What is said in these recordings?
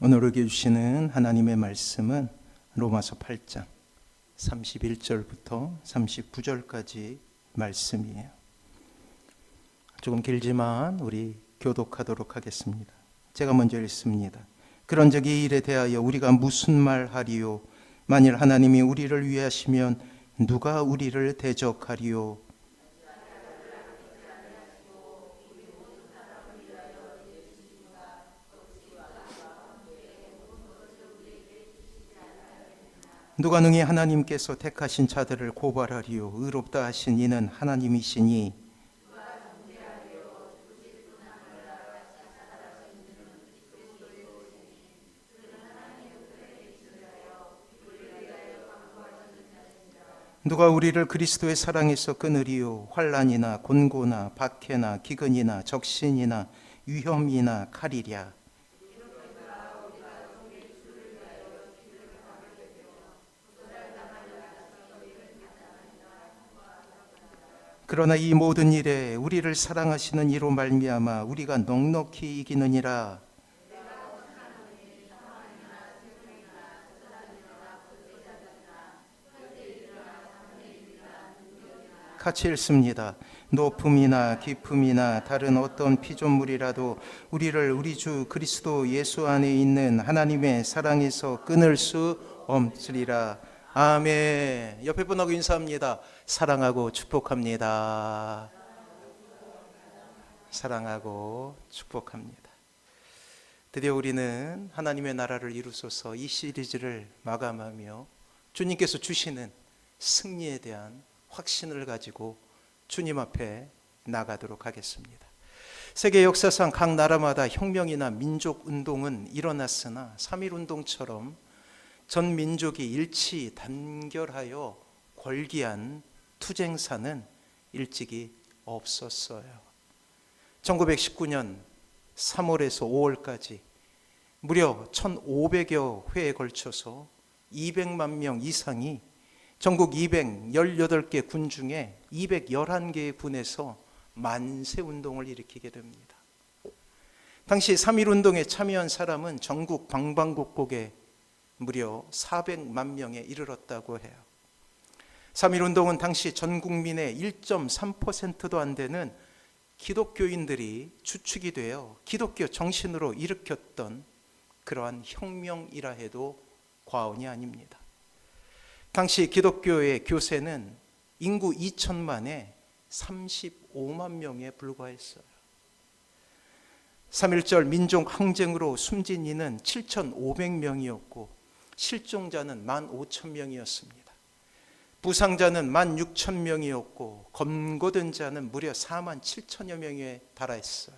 오늘 우리에게 주시는 하나님의 말씀은 로마서 8장 31절부터 39절까지 말씀이에요. 조금 길지만 우리 교독하도록 하겠습니다. 제가 먼저 읽습니다. 그런즉 이 일에 대하여 우리가 무슨 말하리요? 만일 하나님이 우리를 위하시면 누가 우리를 대적하리요? 누가 능히 하나님께서 택하신 자들을 고발하리요? 의롭다 하신 이는 하나님이시니 누가 우리를 그리스도의 사랑에서 끊으리요? 환난이나 곤고나 박해나 기근이나 적신이나 위험이나 칼이랴. 그러나 이 모든 일에 우리를 사랑하시는 이로 말미암아 우리가 넉넉히 이기느니라. 같이 읽습니다. 높음이나 깊음이나 다른 어떤 피조물이라도 우리를 우리 주 그리스도 예수 안에 있는 하나님의 사랑에서 끊을 수 없으리라. 아멘. 옆에 분하고 인사합니다. 사랑하고 축복합니다. 사랑하고 축복합니다. 드디어 우리는 하나님의 나라를 이루소서 이 시리즈를 마감하며 주님께서 주시는 승리에 대한 확신을 가지고 주님 앞에 나가도록 하겠습니다. 세계 역사상 각 나라마다 혁명이나 민족 운동은 일어났으나 3.1운동처럼 전 민족이 일치 단결하여 걸기한 투쟁사는 일찍이 없었어요. 1919년 3월에서 5월까지 무려 1,500여 회에 걸쳐서 200만 명 이상이 전국 218개 군 중에 211개의 군에서 만세운동을 일으키게 됩니다. 당시 3.1운동에 참여한 사람은 전국 방방곡곡에 무려 400만 명에 이르렀다고 해요. 3.1운동은 당시 전 국민의 1.3%도 안 되는 기독교인들이 주축이 되어 기독교 정신으로 일으켰던 그러한 혁명이라 해도 과언이 아닙니다. 당시 기독교의 교세는 인구 2천만에 35만 명에 불과했어요. 3.1절 민족 항쟁으로 숨진 이는 7,500명이었고 실종자는 15,000명이었습니다. 부상자는 16,000명이었고 검거된 자는 무려 47,000여 명에 달했어요.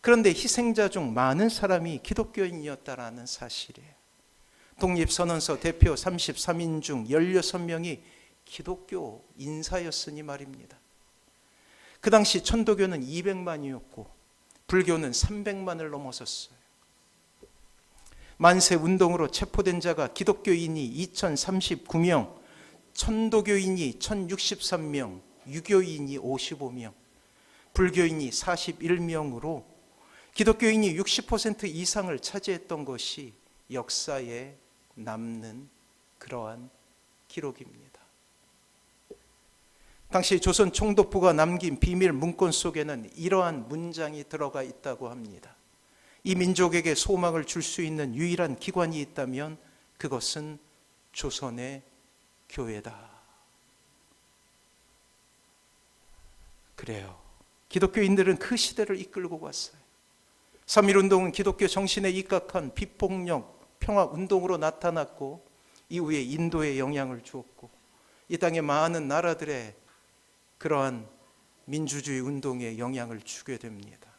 그런데 희생자 중 많은 사람이 기독교인이었다라는 사실이에요. 독립선언서 대표 33인 중 16명이 기독교 인사였으니 말입니다. 그 당시 천도교는 200만이었고 불교는 300만을 넘어섰어요. 만세운동으로 체포된 자가 기독교인이 2,039명, 천도교인이 1,063명, 유교인이 55명, 불교인이 41명으로 기독교인이 60% 이상을 차지했던 것이 역사에 남는 그러한 기록입니다. 당시 조선 총독부가 남긴 비밀 문건 속에는 이러한 문장이 들어가 있다고 합니다. 이 민족에게 소망을 줄 수 있는 유일한 기관이 있다면 그것은 조선의 교회다. 그래요. 기독교인들은 그 시대를 이끌고 갔어요. 3.1운동은 기독교 정신에 입각한 비폭력 평화운동으로 나타났고 이후에 인도에 영향을 주었고 이 땅의 많은 나라들의 그러한 민주주의 운동에 영향을 주게 됩니다.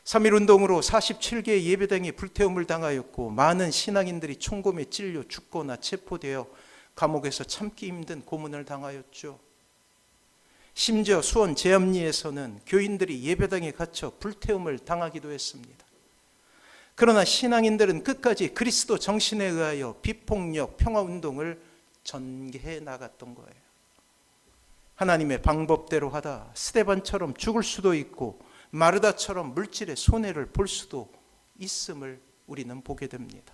3.1운동으로 47개의 예배당이 불태움을 당하였고 많은 신앙인들이 총검에 찔려 죽거나 체포되어 감옥에서 참기 힘든 고문을 당하였죠. 심지어 수원 제암리에서는 교인들이 예배당에 갇혀 불태움을 당하기도 했습니다. 그러나 신앙인들은 끝까지 그리스도 정신에 의하여 비폭력 평화운동을 전개해 나갔던 거예요. 하나님의 방법대로 하다 스데반처럼 죽을 수도 있고 마르다처럼 물질의 손해를 볼 수도 있음을 우리는 보게 됩니다.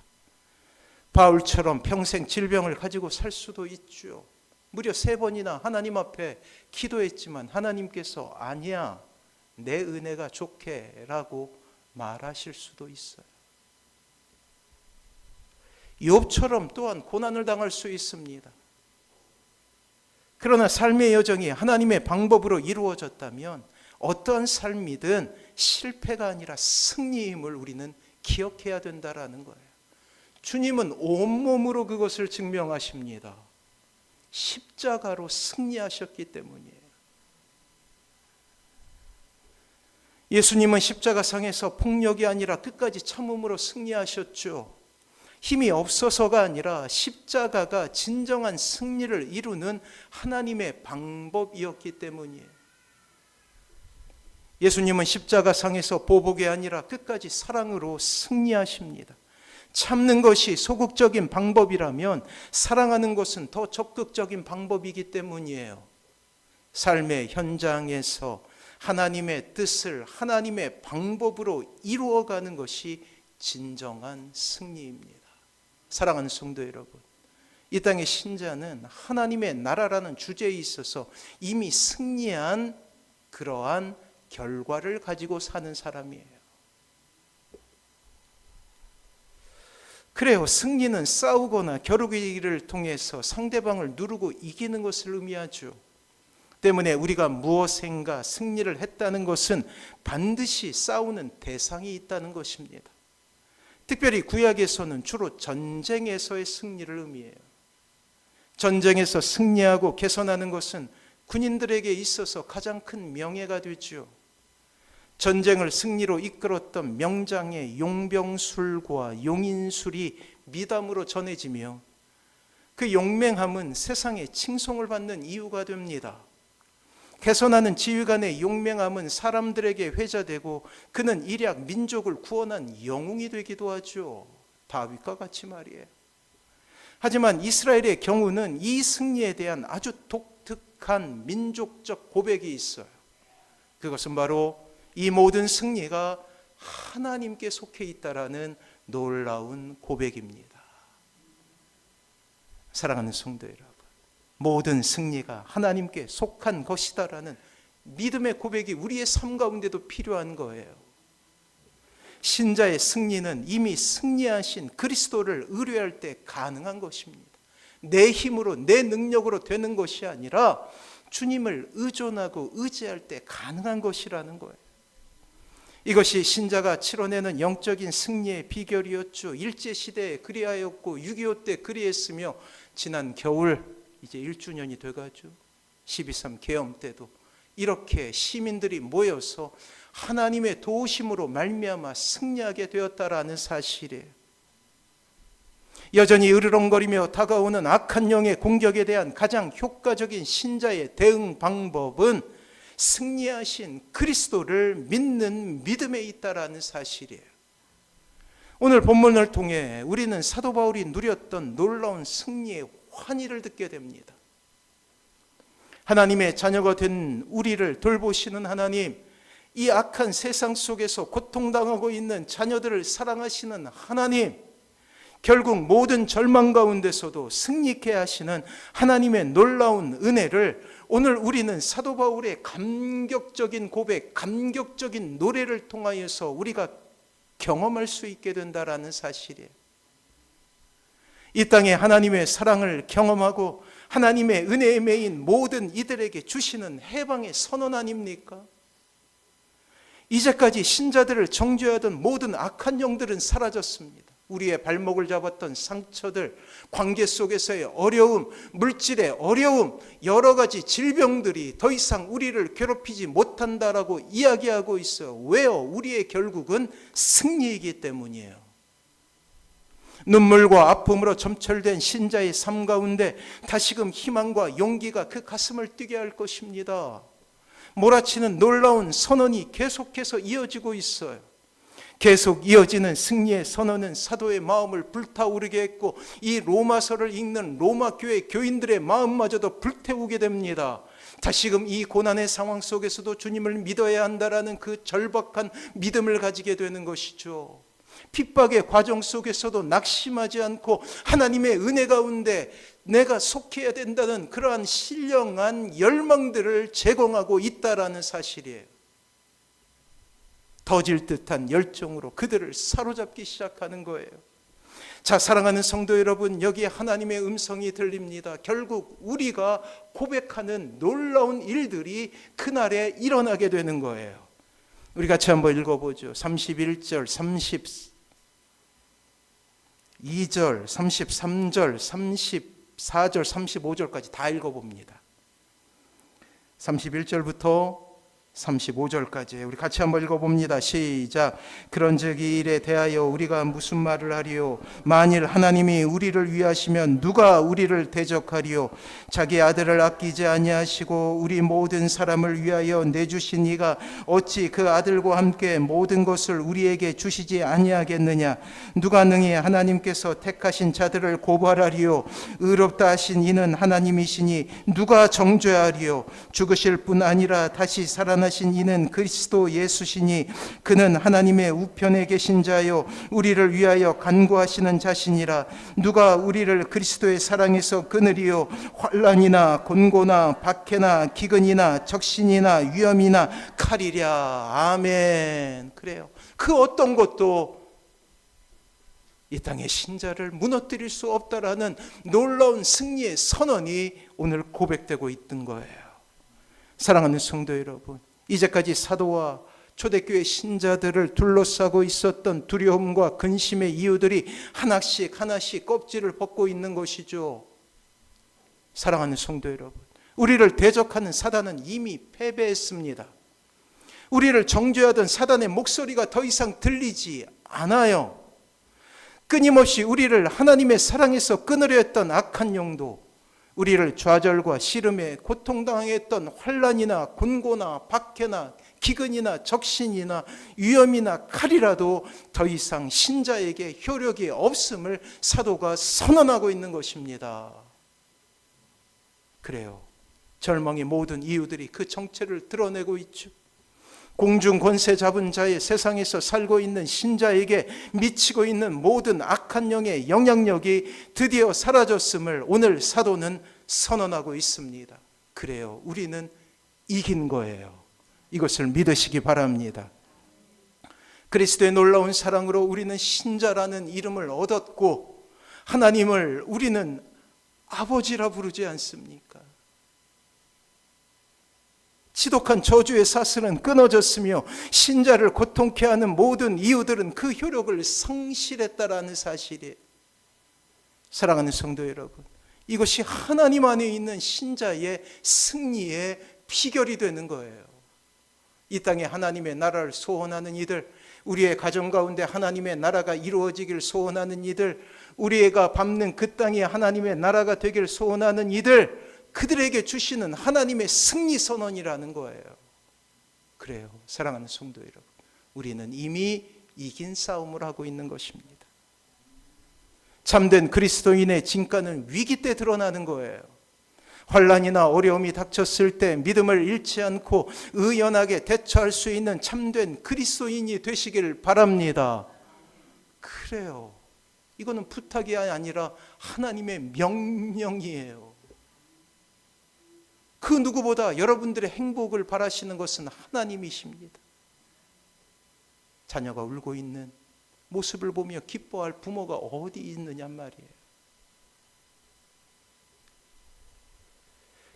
바울처럼 평생 질병을 가지고 살 수도 있죠. 무려 3번이나 하나님 앞에 기도했지만 하나님께서 아니야, 내 은혜가 좋게 라고 말하실 수도 있어요. 욥처럼 또한 고난을 당할 수 있습니다. 그러나 삶의 여정이 하나님의 방법으로 이루어졌다면 어떠한 삶이든 실패가 아니라 승리임을 우리는 기억해야 된다라는 거예요. 주님은 온몸으로 그것을 증명하십니다. 십자가로 승리하셨기 때문이에요. 예수님은 십자가상에서 폭력이 아니라 끝까지 참음으로 승리하셨죠. 힘이 없어서가 아니라 십자가가 진정한 승리를 이루는 하나님의 방법이었기 때문이에요. 예수님은 십자가상에서 보복이 아니라 끝까지 사랑으로 승리하십니다. 참는 것이 소극적인 방법이라면 사랑하는 것은 더 적극적인 방법이기 때문이에요. 삶의 현장에서 하나님의 뜻을 하나님의 방법으로 이루어가는 것이 진정한 승리입니다. 사랑하는 성도 여러분, 이 땅의 신자는 하나님의 나라라는 주제에 있어서 이미 승리한 그러한 결과를 가지고 사는 사람이에요. 그래요. 승리는 싸우거나 겨루기를 통해서 상대방을 누르고 이기는 것을 의미하죠. 때문에 우리가 무엇인가 승리를 했다는 것은 반드시 싸우는 대상이 있다는 것입니다. 특별히 구약에서는 주로 전쟁에서의 승리를 의미해요. 전쟁에서 승리하고 개선하는 것은 군인들에게 있어서 가장 큰 명예가 되죠. 전쟁을 승리로 이끌었던 명장의 용병술과 용인술이 미담으로 전해지며 그 용맹함은 세상에 칭송을 받는 이유가 됩니다. 개선하는 지휘관의 용맹함은 사람들에게 회자되고 그는 일약 민족을 구원한 영웅이 되기도 하죠. 다윗과 같이 말이에요. 하지만 이스라엘의 경우는 이 승리에 대한 아주 독특한 민족적 고백이 있어요. 그것은 바로 이 모든 승리가 하나님께 속해 있다라는 놀라운 고백입니다. 사랑하는 성도 여러분, 모든 승리가 하나님께 속한 것이다라는 믿음의 고백이 우리의 삶 가운데도 필요한 거예요. 신자의 승리는 이미 승리하신 그리스도를 의뢰할 때 가능한 것입니다. 내 힘으로 내 능력으로 되는 것이 아니라 주님을 의존하고 의지할 때 가능한 것이라는 거예요. 이것이 신자가 치러내는 영적인 승리의 비결이었죠. 일제시대에 그리하였고 6.25 때 그리했으며 지난 겨울 이제 1주년이 돼가죠. 12.3 계엄 때도 이렇게 시민들이 모여서 하나님의 도우심으로 말미암아 승리하게 되었다라는 사실이에요. 여전히 으르렁거리며 다가오는 악한 영의 공격에 대한 가장 효과적인 신자의 대응 방법은 승리하신 그리스도를 믿는 믿음에 있다라는 사실이에요. 오늘 본문을 통해 우리는 사도 바울이 누렸던 놀라운 승리의 환희를 듣게 됩니다. 하나님의 자녀가 된 우리를 돌보시는 하나님, 이 악한 세상 속에서 고통당하고 있는 자녀들을 사랑하시는 하나님, 결국 모든 절망 가운데서도 승리케 하시는 하나님의 놀라운 은혜를 오늘 우리는 사도 바울의 감격적인 고백, 감격적인 노래를 통하여서 우리가 경험할 수 있게 된다라는 사실이에요. 이 땅에 하나님의 사랑을 경험하고 하나님의 은혜에 매인 모든 이들에게 주시는 해방의 선언 아닙니까? 이제까지 신자들을 정죄하던 모든 악한 영들은 사라졌습니다. 우리의 발목을 잡았던 상처들, 관계 속에서의 어려움, 물질의 어려움, 여러 가지 질병들이 더 이상 우리를 괴롭히지 못한다라고 이야기하고 있어요. 왜요? 우리의 결국은 승리이기 때문이에요. 눈물과 아픔으로 점철된 신자의 삶 가운데 다시금 희망과 용기가 그 가슴을 뛰게 할 것입니다. 몰아치는 놀라운 선언이 계속해서 이어지고 있어요. 계속 이어지는 승리의 선언은 사도의 마음을 불타오르게 했고 이 로마서를 읽는 로마 교회 교인들의 마음마저도 불태우게 됩니다. 다시금 이 고난의 상황 속에서도 주님을 믿어야 한다라는 그 절박한 믿음을 가지게 되는 것이죠. 핍박의 과정 속에서도 낙심하지 않고 하나님의 은혜 가운데 내가 속해야 된다는 그러한 신령한 열망들을 제공하고 있다라는 사실이에요. 더질 듯한 열정으로 그들을 사로잡기 시작하는 거예요. 자, 사랑하는 성도 여러분, 여기에 하나님의 음성이 들립니다. 결국 우리가 고백하는 놀라운 일들이 그날에 일어나게 되는 거예요. 우리 같이 한번 읽어보죠. 31절, 32절, 33절, 34절, 35절까지 다 읽어봅니다. 31절부터 35절까지 우리 같이 한번 읽어봅니다. 시작. 그런즉 이 일에 대하여 우리가 무슨 말을 하리요? 만일 하나님이 우리를 위하시면 누가 우리를 대적하리요? 자기 아들을 아끼지 아니하시고 우리 모든 사람을 위하여 내주신 이가 어찌 그 아들과 함께 모든 것을 우리에게 주시지 아니하겠느냐? 누가 능히 하나님께서 택하신 자들을 고발하리요? 의롭다 하신 이는 하나님이시니 누가 정죄하리요? 죽으실 뿐 아니라 다시 살아나신 이는 그리스도 예수시니 그는 하나님의 우편에 계신 자요 우리를 위하여 간구하시는 자시니라. 누가 우리를 그리스도의 사랑에서 끊으리요? 환난이나 곤고나 박해나 기근이나 적신이나 위험이나 칼이랴. 아멘. 그래요. 그 어떤 것도 이 땅의 신자를 무너뜨릴 수 없다라는 놀라운 승리의 선언이 오늘 고백되고 있던 거예요. 사랑하는 성도 여러분, 이제까지 사도와 초대교회 신자들을 둘러싸고 있었던 두려움과 근심의 이유들이 하나씩 하나씩 껍질을 벗고 있는 것이죠. 사랑하는 성도 여러분, 우리를 대적하는 사단은 이미 패배했습니다. 우리를 정죄하던 사단의 목소리가 더 이상 들리지 않아요. 끊임없이 우리를 하나님의 사랑에서 끊으려 했던 악한 영도, 우리를 좌절과 시름에 고통당하게 했던 환난이나 곤고나 박해나 기근이나 적신이나 위험이나 칼이라도 더 이상 신자에게 효력이 없음을 사도가 선언하고 있는 것입니다. 그래요. 절망의 모든 이유들이 그 정체를 드러내고 있죠. 공중 권세 잡은 자의 세상에서 살고 있는 신자에게 미치고 있는 모든 악한 영의 영향력이 드디어 사라졌음을 오늘 사도는 선언하고 있습니다. 그래요. 우리는 이긴 거예요. 이것을 믿으시기 바랍니다. 그리스도의 놀라운 사랑으로 우리는 신자라는 이름을 얻었고 하나님을 우리는 아버지라 부르지 않습니까? 지독한 저주의 사슬은 끊어졌으며 신자를 고통케 하는 모든 이유들은 그 효력을 상실했다라는 사실이에요. 사랑하는 성도 여러분, 이것이 하나님 안에 있는 신자의 승리의 비결이 되는 거예요. 이 땅에 하나님의 나라를 소원하는 이들, 우리의 가정 가운데 하나님의 나라가 이루어지길 소원하는 이들, 우리가 밟는 그 땅이 하나님의 나라가 되길 소원하는 이들, 그들에게 주시는 하나님의 승리 선언이라는 거예요. 그래요. 사랑하는 성도 여러분, 우리는 이미 이긴 싸움을 하고 있는 것입니다. 참된 그리스도인의 진가는 위기 때 드러나는 거예요. 환난이나 어려움이 닥쳤을 때 믿음을 잃지 않고 의연하게 대처할 수 있는 참된 그리스도인이 되시길 바랍니다. 그래요. 이거는 부탁이 아니라 하나님의 명령이에요. 그 누구보다 여러분들의 행복을 바라시는 것은 하나님이십니다. 자녀가 울고 있는 모습을 보며 기뻐할 부모가 어디 있느냐 말이에요.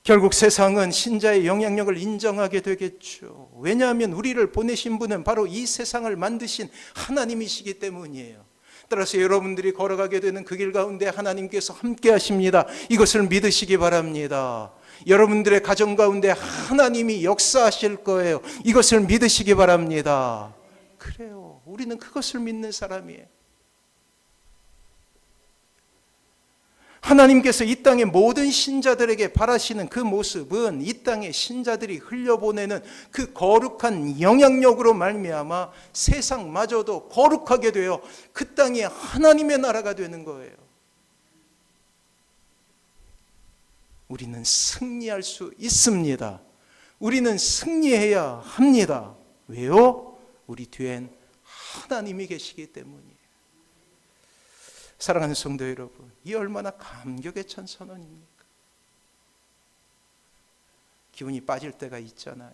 결국 세상은 신자의 영향력을 인정하게 되겠죠. 왜냐하면 우리를 보내신 분은 바로 이 세상을 만드신 하나님이시기 때문이에요. 따라서 여러분들이 걸어가게 되는 그 길 가운데 하나님께서 함께 하십니다. 이것을 믿으시기 바랍니다. 여러분들의 가정 가운데 하나님이 역사하실 거예요. 이것을 믿으시기 바랍니다. 그래요. 우리는 그것을 믿는 사람이에요. 하나님께서 이 땅의 모든 신자들에게 바라시는 그 모습은 이 땅의 신자들이 흘려보내는 그 거룩한 영향력으로 말미암아 세상마저도 거룩하게 되어 그 땅이 하나님의 나라가 되는 거예요. 우리는 승리할 수 있습니다. 우리는 승리해야 합니다. 왜요? 우리 뒤엔 하나님이 계시기 때문이에요. 사랑하는 성도 여러분, 이 얼마나 감격에 찬 선언입니까? 기운이 빠질 때가 있잖아요.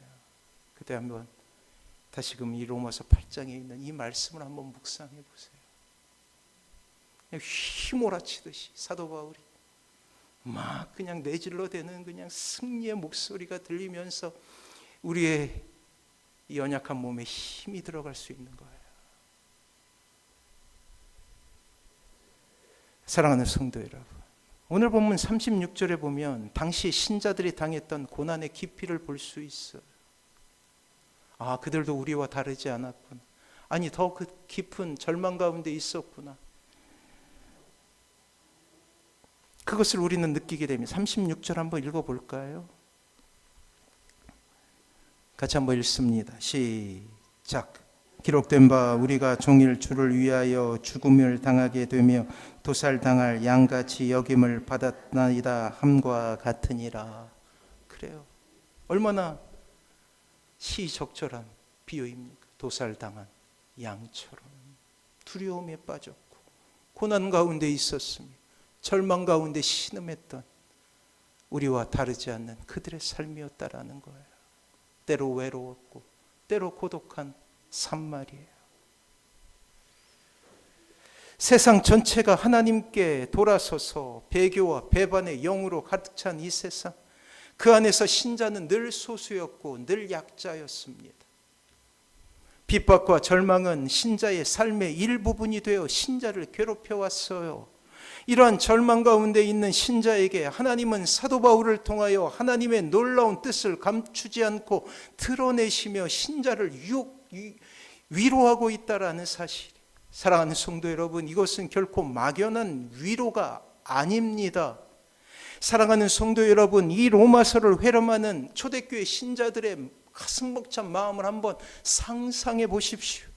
그때 한번 다시금 이 로마서 8장에 있는 이 말씀을 한번 묵상해 보세요. 그냥 휘몰아치듯이 사도 바울이 막 그냥 내질러대는 그냥 승리의 목소리가 들리면서 우리의 이 연약한 몸에 힘이 들어갈 수 있는 거예요. 사랑하는 성도 여러분, 오늘 본문 36절에 보면 당시 신자들이 당했던 고난의 깊이를 볼 수 있어요. 아, 그들도 우리와 다르지 않았구나. 아니, 더 그 깊은 절망 가운데 있었구나. 그것을 우리는 느끼게 됩니다. 36절 한번 읽어볼까요? 같이 한번 읽습니다. 시작. 기록된 바 우리가 종일 주를 위하여 죽음을 당하게 되며 도살당할 양같이 여김을 받았나이다 함과 같으니라. 그래요. 얼마나 시적절한 비유입니까? 도살당한 양처럼 두려움에 빠졌고 고난 가운데 있었으며 절망 가운데 신음했던 우리와 다르지 않는 그들의 삶이었다라는 거예요. 때로 외로웠고 때로 고독한 삶 말이에요. 세상 전체가 하나님께 돌아서서 배교와 배반의 영으로 가득 찬 이 세상, 그 안에서 신자는 늘 소수였고 늘 약자였습니다. 핍박과 절망은 신자의 삶의 일부분이 되어 신자를 괴롭혀 왔어요. 이러한 절망 가운데 있는 신자에게 하나님은 사도 바울을 통하여 하나님의 놀라운 뜻을 감추지 않고 드러내시며 신자를 위로하고 있다라는 사실. 사랑하는 성도 여러분, 이것은 결코 막연한 위로가 아닙니다. 사랑하는 성도 여러분, 이 로마서를 회람하는 초대교회 신자들의 가슴 벅찬 마음을 한번 상상해 보십시오.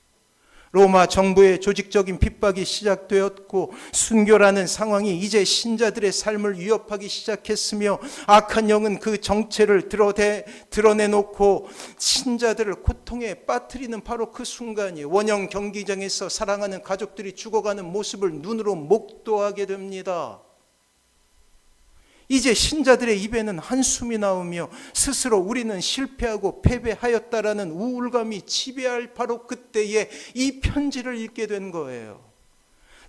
로마 정부의 조직적인 핍박이 시작되었고 순교라는 상황이 이제 신자들의 삶을 위협하기 시작했으며 악한 영은 그 정체를 드러내놓고 신자들을 고통에 빠뜨리는 바로 그 순간이 원형 경기장에서 사랑하는 가족들이 죽어가는 모습을 눈으로 목도하게 됩니다. 이제 신자들의 입에는 한숨이 나오며 스스로 우리는 실패하고 패배하였다라는 우울감이 지배할 바로 그때에 이 편지를 읽게 된 거예요.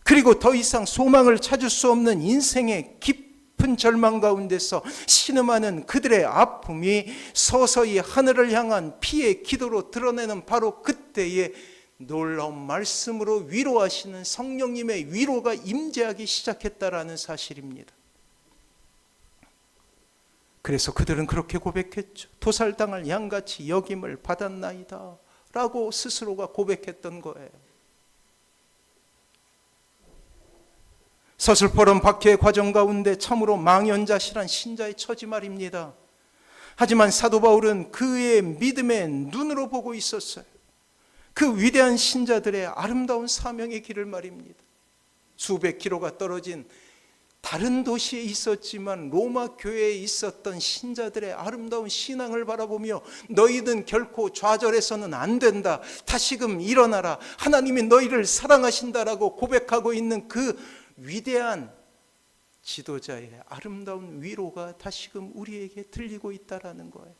그리고 더 이상 소망을 찾을 수 없는 인생의 깊은 절망 가운데서 신음하는 그들의 아픔이 서서히 하늘을 향한 피의 기도로 드러내는 바로 그때에 놀라운 말씀으로 위로하시는 성령님의 위로가 임재하기 시작했다라는 사실입니다. 그래서 그들은 그렇게 고백했죠. 도살당할 양같이 여김을 받았나이다 라고 스스로가 고백했던 거예요. 서슬퍼런 박해의 과정 가운데 참으로 망연자실한 신자의 처지 말입니다. 하지만 사도 바울은 그의 믿음의 눈으로 보고 있었어요. 그 위대한 신자들의 아름다운 사명의 길을 말입니다. 수백 킬로가 떨어진 다른 도시에 있었지만 로마 교회에 있었던 신자들의 아름다운 신앙을 바라보며 너희는 결코 좌절해서는 안 된다. 다시금 일어나라. 하나님이 너희를 사랑하신다라고 고백하고 있는 그 위대한 지도자의 아름다운 위로가 다시금 우리에게 들리고 있다라는 거예요.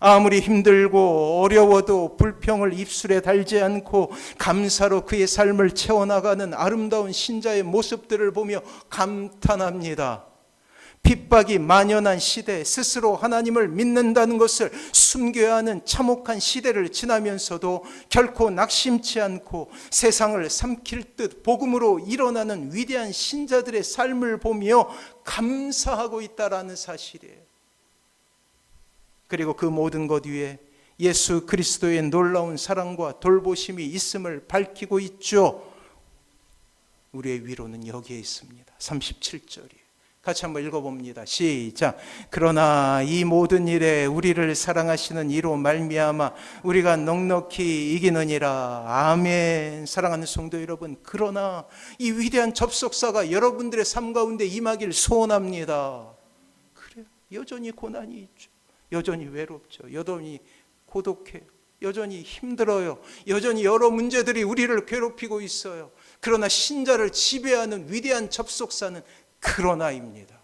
아무리 힘들고 어려워도 불평을 입술에 달지 않고 감사로 그의 삶을 채워나가는 아름다운 신자의 모습들을 보며 감탄합니다. 핍박이 만연한 시대, 스스로 하나님을 믿는다는 것을 숨겨야 하는 참혹한 시대를 지나면서도 결코 낙심치 않고 세상을 삼킬 듯 복음으로 일어나는 위대한 신자들의 삶을 보며 감사하고 있다라는 사실이에요. 그리고 그 모든 것 위에 예수 그리스도의 놀라운 사랑과 돌보심이 있음을 밝히고 있죠. 우리의 위로는 여기에 있습니다. 37절이에요. 같이 한번 읽어봅니다. 시작. 그러나 이 모든 일에 우리를 사랑하시는 이로 말미암아 우리가 넉넉히 이기느니라. 아멘. 사랑하는 성도 여러분, 그러나 이 위대한 접속사가 여러분들의 삶 가운데 임하길 소원합니다. 그래요. 여전히 고난이 있죠. 여전히 외롭죠. 여전히 고독해요. 여전히 힘들어요. 여전히 여러 문제들이 우리를 괴롭히고 있어요. 그러나 신자를 지배하는 위대한 접속사는 그러나입니다.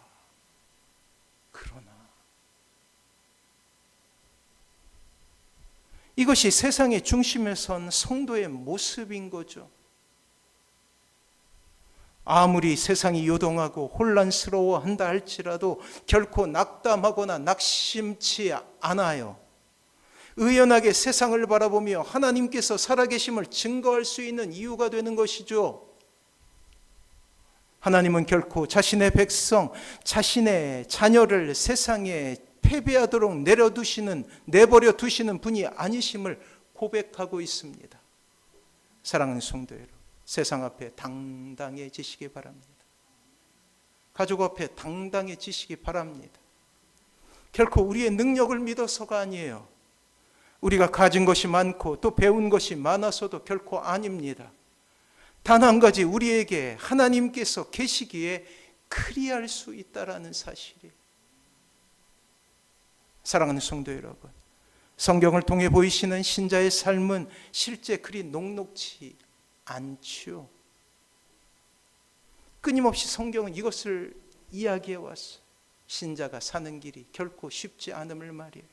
그러나. 이것이 세상의 중심에 선 성도의 모습인 거죠. 아무리 세상이 요동하고 혼란스러워한다 할지라도 결코 낙담하거나 낙심치 않아요. 의연하게 세상을 바라보며 하나님께서 살아계심을 증거할 수 있는 이유가 되는 것이죠. 하나님은 결코 자신의 백성, 자신의 자녀를 세상에 패배하도록 내버려 두시는 분이 아니심을 고백하고 있습니다. 사랑하는 성도 여러분, 세상 앞에 당당해지시기 바랍니다. 가족 앞에 당당해지시기 바랍니다. 결코 우리의 능력을 믿어서가 아니에요. 우리가 가진 것이 많고 또 배운 것이 많아서도 결코 아닙니다. 단 한 가지, 우리에게 하나님께서 계시기에 그리할 수 있다라는 사실이에요. 사랑하는 성도 여러분, 성경을 통해 보이시는 신자의 삶은 실제 그리 녹록지 않죠. 끊임없이 성경은 이것을 이야기해 왔어요. 신자가 사는 길이 결코 쉽지 않음을 말이에요.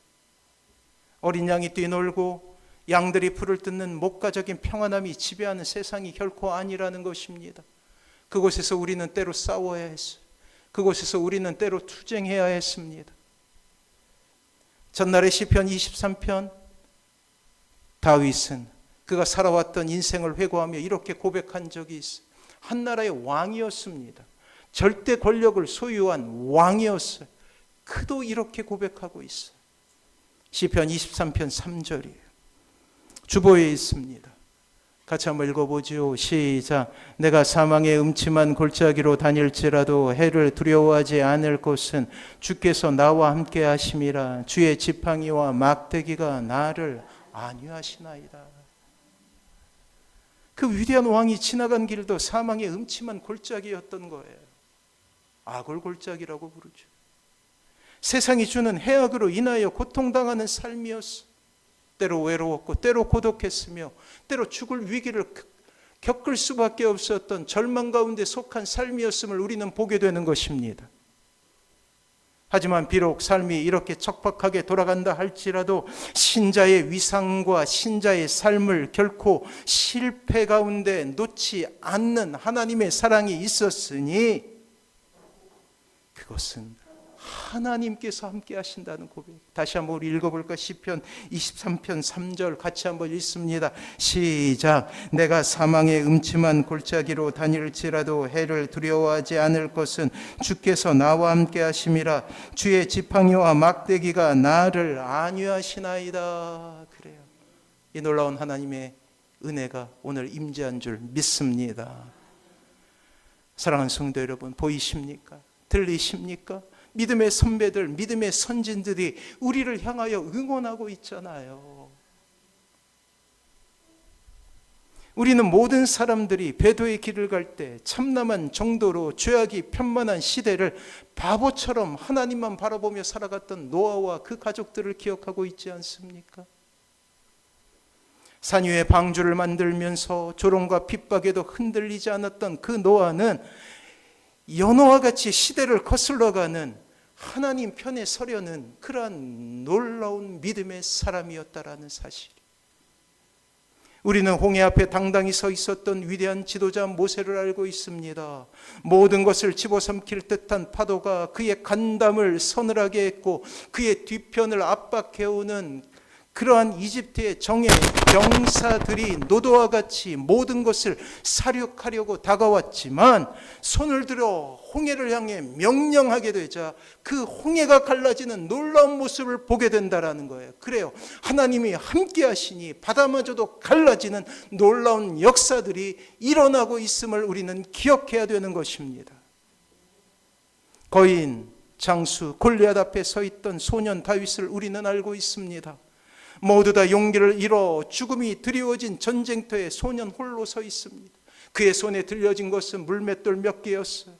어린 양이 뛰놀고 양들이 풀을 뜯는 목가적인 평안함이 지배하는 세상이 결코 아니라는 것입니다. 그곳에서 우리는 때로 싸워야 했어요. 그곳에서 우리는 때로 투쟁해야 했습니다. 전날의 시편 23편, 다윗은 그가 살아왔던 인생을 회고하며 이렇게 고백한 적이 있어요. 한 나라의 왕이었습니다. 절대 권력을 소유한 왕이었어요. 그도 이렇게 고백하고 있어요. 시편 23편 3절이에요. 주보에 있습니다. 같이 한번 읽어보죠. 시작. 내가 사망의 음침한 골짜기로 다닐지라도 해를 두려워하지 않을 곳은 주께서 나와 함께 하심이라. 주의 지팡이와 막대기가 나를 안위하시나이다. 그 위대한 왕이 지나간 길도 사망의 음침한 골짜기였던 거예요. 악을 골짜기라고 부르죠. 세상이 주는 해악으로 인하여 고통당하는 삶이었어. 때로 외로웠고 때로 고독했으며 때로 죽을 위기를 겪을 수밖에 없었던 절망 가운데 속한 삶이었음을 우리는 보게 되는 것입니다. 하지만 비록 삶이 이렇게 척박하게 돌아간다 할지라도 신자의 위상과 신자의 삶을 결코 실패 가운데 놓지 않는 하나님의 사랑이 있었으니 그것은 하나님께서 함께 하신다는 고백. 다시 한번 우리 읽어볼까? 시편 23편 3절 같이 한번 읽습니다. 시작. 내가 사망의 음침한 골짜기로 다닐지라도 해를 두려워하지 않을 것은 주께서 나와 함께 하심이라. 주의 지팡이와 막대기가 나를 안위하시나이다. 그래요. 이 놀라운 하나님의 은혜가 오늘 임재한 줄 믿습니다. 사랑하는 성도 여러분, 보이십니까? 들리십니까? 믿음의 선배들, 믿음의 선진들이 우리를 향하여 응원하고 있잖아요. 우리는 모든 사람들이 배도의 길을 갈 때 참남한 정도로 죄악이 편만한 시대를 바보처럼 하나님만 바라보며 살아갔던 노아와 그 가족들을 기억하고 있지 않습니까? 산 위에 방주를 만들면서 조롱과 핍박에도 흔들리지 않았던 그 노아는 연호와 같이 시대를 거슬러가는 하나님 편에 서려는 그러한 놀라운 믿음의 사람이었다라는 사실. 우리는 홍해 앞에 당당히 서 있었던 위대한 지도자 모세를 알고 있습니다. 모든 것을 집어삼킬 듯한 파도가 그의 간담을 서늘하게 했고 그의 뒤편을 압박해오는 그러한 이집트의 정예 병사들이 노도와 같이 모든 것을 사륙하려고 다가왔지만 손을 들어 홍해를 향해 명령하게 되자 그 홍해가 갈라지는 놀라운 모습을 보게 된다라는 거예요. 그래요. 하나님이 함께 하시니 바다마저도 갈라지는 놀라운 역사들이 일어나고 있음을 우리는 기억해야 되는 것입니다. 거인, 장수, 골리앗 앞에 서 있던 소년 다윗을 우리는 알고 있습니다. 모두 다 용기를 잃어 죽음이 드리워진 전쟁터에 소년 홀로 서 있습니다. 그의 손에 들려진 것은 물맷돌 몇 개였어요.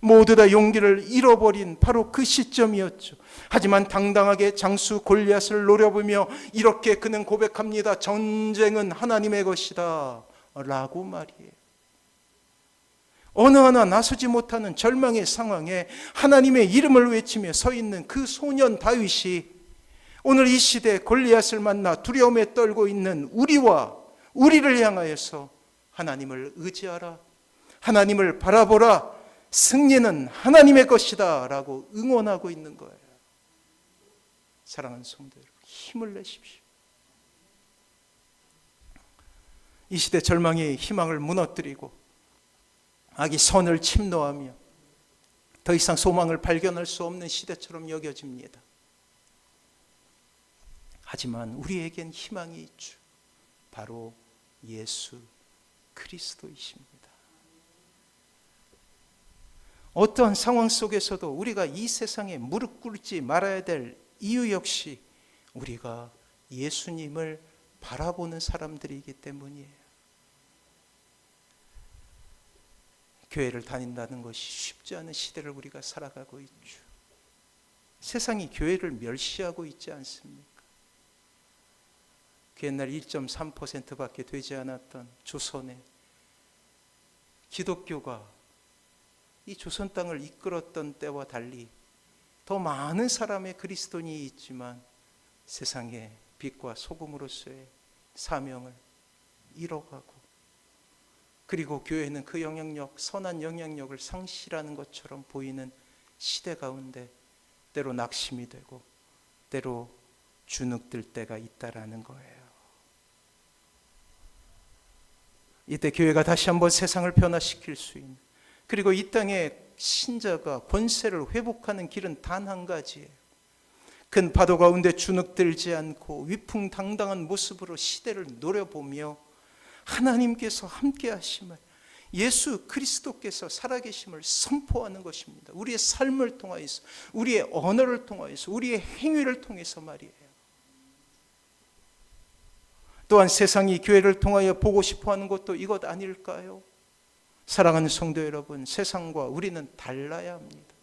모두 다 용기를 잃어버린 바로 그 시점이었죠. 하지만 당당하게 장수 골리앗을 노려보며 이렇게 그는 고백합니다. 전쟁은 하나님의 것이다 라고 말이에요. 어느 하나 나서지 못하는 절망의 상황에 하나님의 이름을 외치며 서 있는 그 소년 다윗이 오늘 이 시대에 골리앗을 만나 두려움에 떨고 있는 우리를 향하여서 하나님을 의지하라, 하나님을 바라보라, 승리는 하나님의 것이다 라고 응원하고 있는 거예요. 사랑하는 성도 여러분, 힘을 내십시오. 이 시대 절망이 희망을 무너뜨리고 악이 선을 침노하며 더 이상 소망을 발견할 수 없는 시대처럼 여겨집니다. 하지만 우리에겐 희망이 있죠. 바로 예수 그리스도이십니다. 어떠한 상황 속에서도 우리가 이 세상에 무릎 꿇지 말아야 될 이유 역시 우리가 예수님을 바라보는 사람들이기 때문이에요. 교회를 다닌다는 것이 쉽지 않은 시대를 우리가 살아가고 있죠. 세상이 교회를 멸시하고 있지 않습니까? 그 옛날 1.3%밖에 되지 않았던 조선에 기독교가 이 조선 땅을 이끌었던 때와 달리 더 많은 사람의 그리스도인이 있지만 세상의 빛과 소금으로서의 사명을 잃어가고, 그리고 교회는 그 영향력, 선한 영향력을 상실하는 것처럼 보이는 시대 가운데 때로 낙심이 되고 때로 주눅들 때가 있다라는 거예요. 이때 교회가 다시 한번 세상을 변화시킬 수 있는, 그리고 이 땅의 신자가 권세를 회복하는 길은 단 한 가지예요. 큰 파도 가운데 주눅들지 않고 위풍당당한 모습으로 시대를 노려보며 하나님께서 함께 하심을, 예수 그리스도께서 살아계심을 선포하는 것입니다. 우리의 삶을 통하여서, 우리의 언어를 통하여서, 우리의 행위를 통해서 말이에요. 또한 세상이 교회를 통하여 보고 싶어하는 것도 이것 아닐까요? 사랑하는 성도 여러분, 세상과 우리는 달라야 합니다.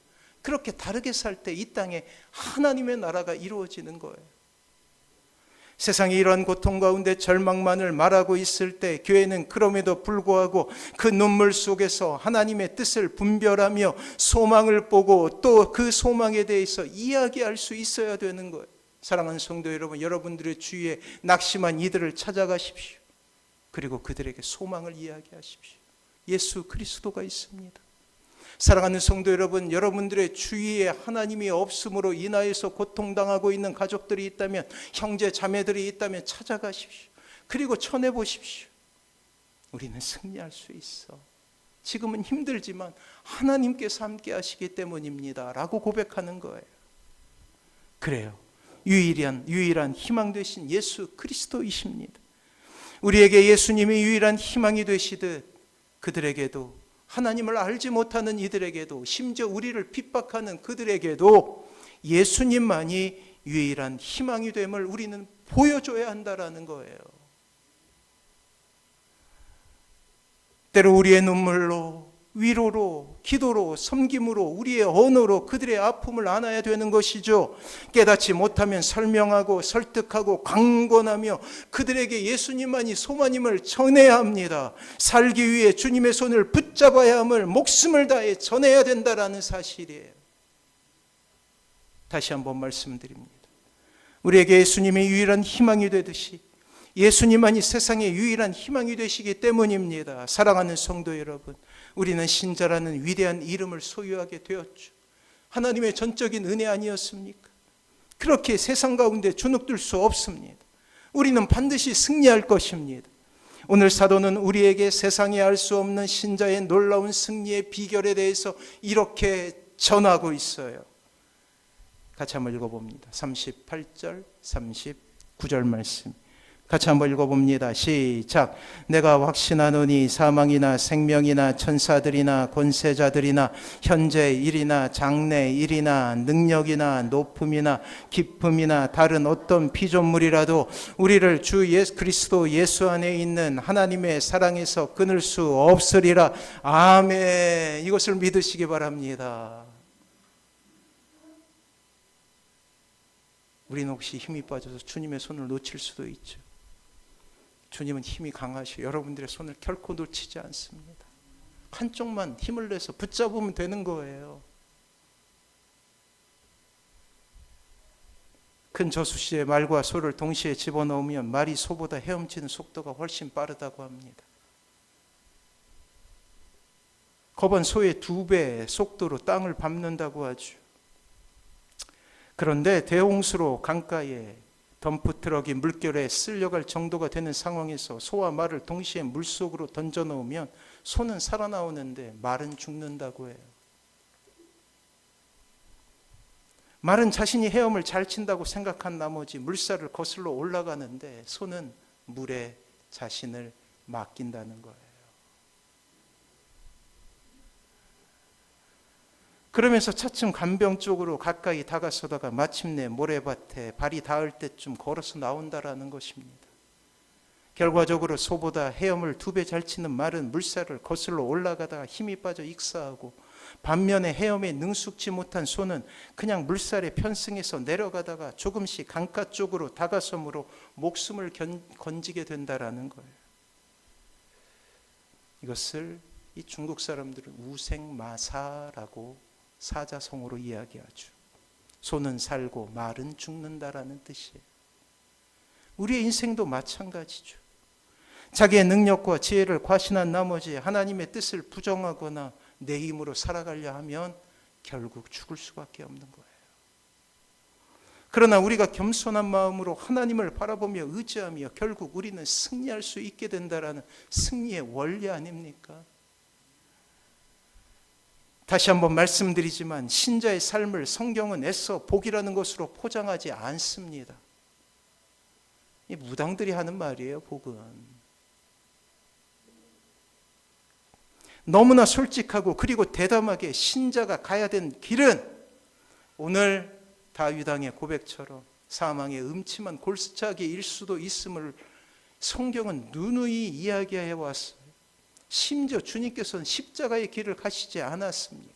그렇게 다르게 살 때 이 땅에 하나님의 나라가 이루어지는 거예요. 세상이 이러한 고통 가운데 절망만을 말하고 있을 때 교회는 그럼에도 불구하고 그 눈물 속에서 하나님의 뜻을 분별하며 소망을 보고 또 그 소망에 대해서 이야기할 수 있어야 되는 거예요. 사랑하는 성도 여러분, 여러분들의 주위에 낙심한 이들을 찾아가십시오. 그리고 그들에게 소망을 이야기하십시오. 예수 그리스도가 있습니다. 사랑하는 성도 여러분, 여러분들의 주위에 하나님이 없음으로 인하여서 고통당하고 있는 가족들이 있다면, 형제 자매들이 있다면 찾아가십시오. 그리고 전해보십시오. 우리는 승리할 수 있어. 지금은 힘들지만 하나님께서 함께 하시기 때문입니다 라고 고백하는 거예요. 그래요, 유일한 희망 되신 예수 그리스도이십니다. 우리에게 예수님이 유일한 희망이 되시듯 그들에게도, 하나님을 알지 못하는 이들에게도, 심지어 우리를 핍박하는 그들에게도 예수님만이 유일한 희망이 됨을 우리는 보여줘야 한다라는 거예요. 때로 우리의 눈물로, 위로로, 기도로, 섬김으로, 우리의 언어로 그들의 아픔을 안아야 되는 것이죠. 깨닫지 못하면 설명하고 설득하고 강권하며 그들에게 예수님만이 소망임을 전해야 합니다. 살기 위해 주님의 손을 붙잡아야 함을 목숨을 다해 전해야 된다라는 사실이에요. 다시 한번 말씀드립니다. 우리에게 예수님이 유일한 희망이 되듯이 예수님만이 세상의 유일한 희망이 되시기 때문입니다. 사랑하는 성도 여러분, 우리는 신자라는 위대한 이름을 소유하게 되었죠. 하나님의 전적인 은혜 아니었습니까? 그렇게 세상 가운데 주눅들 수 없습니다. 우리는 반드시 승리할 것입니다. 오늘 사도는 우리에게 세상에 알 수 없는 신자의 놀라운 승리의 비결에 대해서 이렇게 전하고 있어요. 같이 한번 읽어봅니다. 38절, 39절 말씀. 같이 한번 읽어봅니다. 시작. 내가 확신하노니 사망이나 생명이나 천사들이나 권세자들이나 현재 일이나 장래 일이나 능력이나 높음이나 깊음이나 다른 어떤 피조물이라도 우리를 주 예수 그리스도 예수 안에 있는 하나님의 사랑에서 끊을 수 없으리라. 아멘. 이것을 믿으시기 바랍니다. 우리는 혹시 힘이 빠져서 주님의 손을 놓칠 수도 있죠. 주님은 힘이 강하시고 여러분들의 손을 결코 놓치지 않습니다. 한쪽만 힘을 내서 붙잡으면 되는 거예요. 큰 저수지에 말과 소를 동시에 집어넣으면 말이 소보다 헤엄치는 속도가 훨씬 빠르다고 합니다. 겁은 소의 2배 속도로 땅을 밟는다고 하죠. 그런데 대홍수로 강가에 덤프트럭이 물결에 쓸려갈 정도가 되는 상황에서 소와 말을 동시에 물속으로 던져놓으면 소는 살아나오는데 말은 죽는다고 해요. 말은 자신이 헤엄을 잘 친다고 생각한 나머지 물살을 거슬러 올라가는데 소는 물에 자신을 맡긴다는 거예요. 그러면서 차츰 간병 쪽으로 가까이 다가서다가 마침내 모래밭에 발이 닿을 때쯤 걸어서 나온다라는 것입니다. 결과적으로 소보다 헤엄을 2배 잘 치는 말은 물살을 거슬러 올라가다가 힘이 빠져 익사하고, 반면에 헤엄에 능숙지 못한 소는 그냥 물살에 편승해서 내려가다가 조금씩 강가 쪽으로 다가섬으로 목숨을 건지게 된다라는 거예요. 이것을 이 중국 사람들은 우생마사라고 사자성어로 이야기하죠. 소는 살고 말은 죽는다라는 뜻이에요. 우리의 인생도 마찬가지죠. 자기의 능력과 지혜를 과신한 나머지 하나님의 뜻을 부정하거나 내 힘으로 살아가려 하면 결국 죽을 수밖에 없는 거예요. 그러나 우리가 겸손한 마음으로 하나님을 바라보며 의지하며 결국 우리는 승리할 수 있게 된다라는 승리의 원리 아닙니까? 다시 한번 말씀드리지만 신자의 삶을 성경은 애써 복이라는 것으로 포장하지 않습니다. 이 무당들이 하는 말이에요. 복은 너무나 솔직하고 그리고 대담하게 신자가 가야 된 길은 오늘 다윗 왕의 고백처럼 사망의 음침한 골짜기일 수도 있음을 성경은 누누이 이야기해 왔어요. 심지어 주님께서는 십자가의 길을 가시지 않았습니까?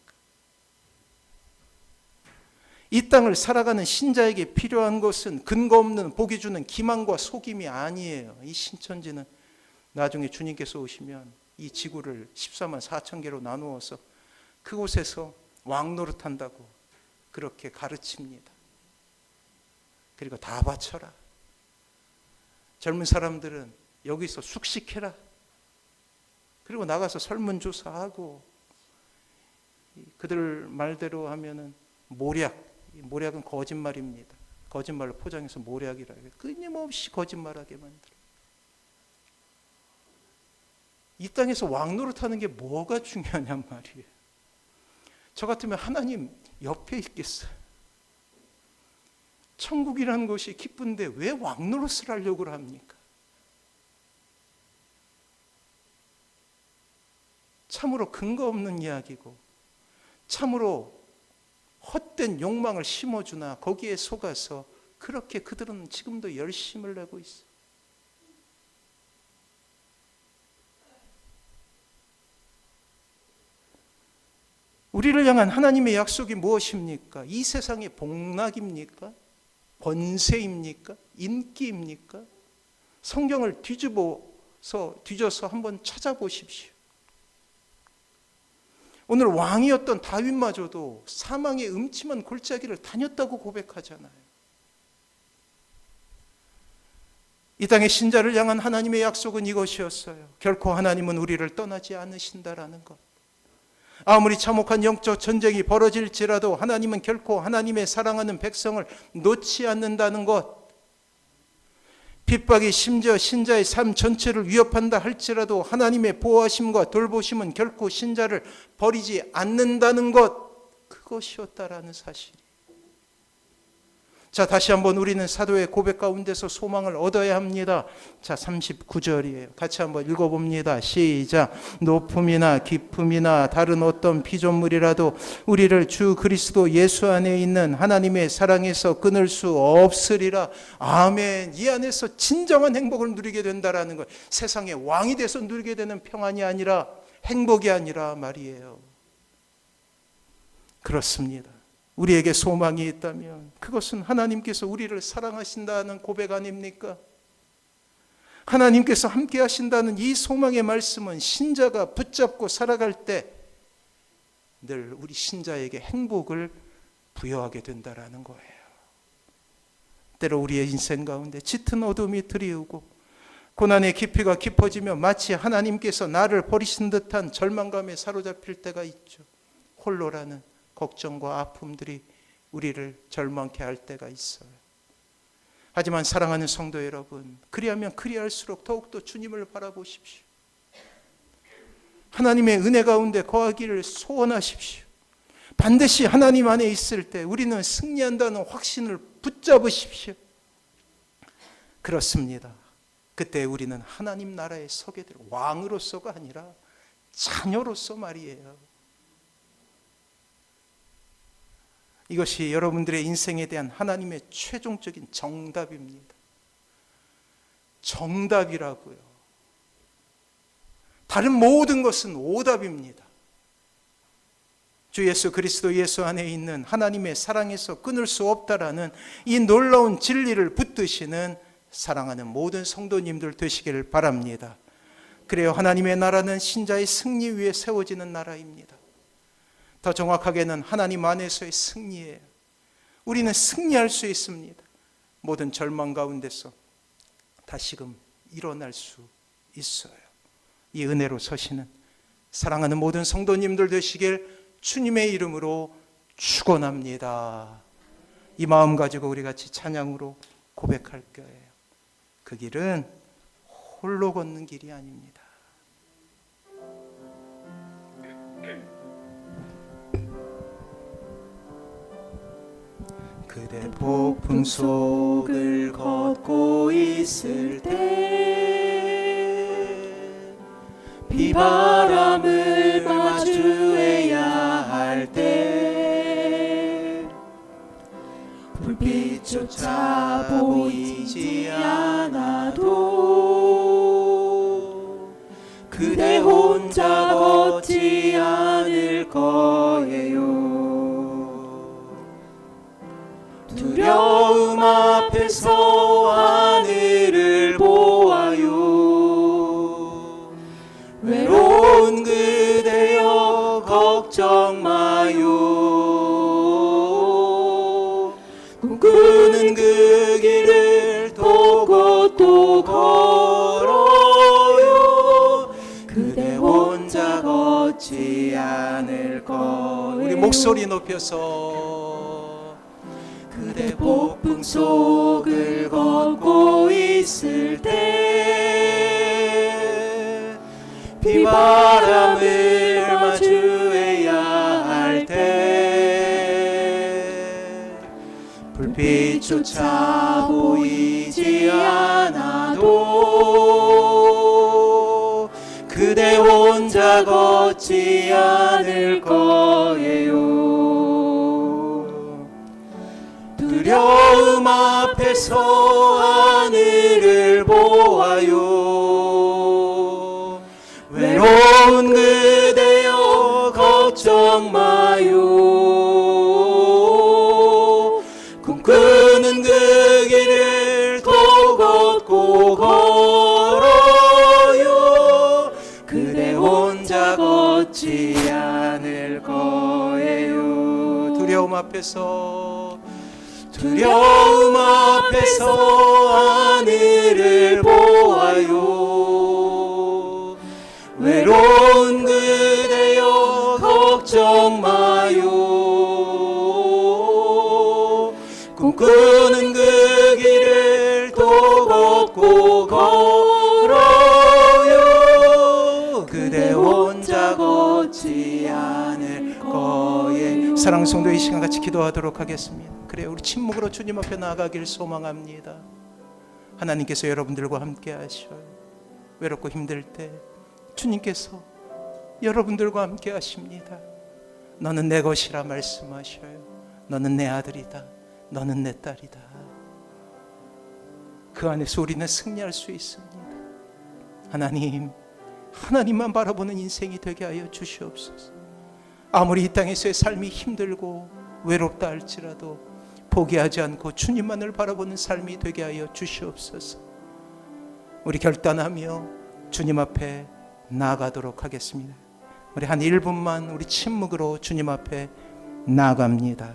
이 땅을 살아가는 신자에게 필요한 것은 근거 없는 복이 주는 기만과 속임이 아니에요. 이 신천지는 나중에 주님께서 오시면 이 지구를 14만 4천 개로 나누어서 그곳에서 왕노릇한다고 그렇게 가르칩니다. 그리고 다 바쳐라. 젊은 사람들은 여기서 숙식해라. 그리고 나가서 설문조사하고 그들 말대로 하면은 모략은 거짓말입니다. 거짓말로 포장해서 모략이라 해요. 끊임없이 거짓말하게 만들어요. 이 땅에서 왕노릇하는 게 뭐가 중요하냔 말이에요. 저 같으면 하나님 옆에 있겠어요. 천국이라는 것이 기쁜데 왜 왕노릇을 하려고 합니까? 참으로 근거 없는 이야기고 참으로 헛된 욕망을 심어주나 거기에 속아서 그렇게 그들은 지금도 열심을 내고 있어요. 우리를 향한 하나님의 약속이 무엇입니까? 이 세상의 복락입니까? 권세입니까? 인기입니까? 성경을 뒤져서 한번 찾아보십시오. 오늘 왕이었던 다윗마저도 사망의 음침한 골짜기를 다녔다고 고백하잖아요. 이 땅의 신자를 향한 하나님의 약속은 이것이었어요. 결코 하나님은 우리를 떠나지 않으신다라는 것. 아무리 참혹한 영적 전쟁이 벌어질지라도 하나님은 결코 하나님의 사랑하는 백성을 놓지 않는다는 것. 핍박이 심지어 신자의 삶 전체를 위협한다 할지라도 하나님의 보호하심과 돌보심은 결코 신자를 버리지 않는다는 것, 그것이었다라는 사실이. 자, 다시 한번 우리는 사도의 고백 가운데서 소망을 얻어야 합니다. 자, 39절이에요. 같이 한번 읽어봅니다. 시작. 높음이나 깊음이나 다른 어떤 피조물이라도 우리를 주 그리스도 예수 안에 있는 하나님의 사랑에서 끊을 수 없으리라. 아멘. 이 안에서 진정한 행복을 누리게 된다라는 것. 세상의 왕이 돼서 누리게 되는 평안이 아니라, 행복이 아니라 말이에요. 그렇습니다. 우리에게 소망이 있다면 그것은 하나님께서 우리를 사랑하신다는 고백 아닙니까? 하나님께서 함께 하신다는 이 소망의 말씀은 신자가 붙잡고 살아갈 때 늘 우리 신자에게 행복을 부여하게 된다라는 거예요. 때로 우리의 인생 가운데 짙은 어둠이 드리우고 고난의 깊이가 깊어지며 마치 하나님께서 나를 버리신 듯한 절망감에 사로잡힐 때가 있죠. 홀로라는 걱정과 아픔들이 우리를 절망케 할 때가 있어요. 하지만 사랑하는 성도 여러분, 그리하면 그리할수록 더욱더 주님을 바라보십시오. 하나님의 은혜 가운데 거하기를 소원하십시오. 반드시 하나님 안에 있을 때 우리는 승리한다는 확신을 붙잡으십시오. 그렇습니다. 그때 우리는 하나님 나라에 서게 될 왕으로서가 아니라 자녀로서 말이에요. 이것이 여러분들의 인생에 대한 하나님의 최종적인 정답입니다. 정답이라고요. 다른 모든 것은 오답입니다. 주 예수 그리스도 예수 안에 있는 하나님의 사랑에서 끊을 수 없다라는 이 놀라운 진리를 붙드시는 사랑하는 모든 성도님들 되시길 바랍니다. 그래요, 하나님의 나라는 신자의 승리 위에 세워지는 나라입니다. 더 정확하게는 하나님 안에서의 승리예요. 우리는 승리할 수 있습니다. 모든 절망 가운데서 다시금 일어날 수 있어요. 이 은혜로 서시는 사랑하는 모든 성도님들 되시길 주님의 이름으로 축원합니다. 이 마음 가지고 우리 같이 찬양으로 고백할 거예요. 그 길은 홀로 걷는 길이 아닙니다. 그대 폭풍 속을 걷고 있을 때 비바람을 마주해야 할 때 불빛조차 보이지 않아도 그대 혼자 걷지 않을 거예요. 두려움 앞에서 하늘을 보아요. 외로운 그대여 걱정 마요. 꿈꾸는 그 길을 또 걷고 걸어요. 그대 혼자 걷지 않을 거예요. 우리 목소리 높여서 그대 폭풍 속을 걷고 있을 때 비바람을 마주해야 할 때 불빛조차 보이지 않아도 그대 혼자 걷지 않을 거예요. 두려움 앞에서 하늘을 보아요. 외로운 그대여 걱정 마요. 꿈꾸는 그 길을 또 걷고 걸어요. 그대 혼자 걷지 않을 거예요. 두려움 앞에서 하늘을 보아요. 외로운 그대여 걱정 마요. 꿈꾸는 그 길을 또 걷고 걸어요. 그대 혼자 걷지 않을 거예요. 사랑하는 성도 이 시간 같이 기도하도록 하겠습니다. 그래요, 우리 침묵으로 주님 앞에 나아가길 소망합니다. 하나님께서 여러분들과 함께 하셔요. 외롭고 힘들 때 주님께서 여러분들과 함께 하십니다. 너는 내 것이라 말씀하셔요. 너는 내 아들이다. 너는 내 딸이다. 그 안에서 우리는 승리할 수 있습니다. 하나님만 바라보는 인생이 되게 하여 주시옵소서. 아무리 이 땅에서의 삶이 힘들고 외롭다 할지라도 포기하지 않고 주님만을 바라보는 삶이 되게 하여 주시옵소서. 우리 결단하며 주님 앞에 나아가도록 하겠습니다. 우리 한 1분만 우리 침묵으로 주님 앞에 나아갑니다.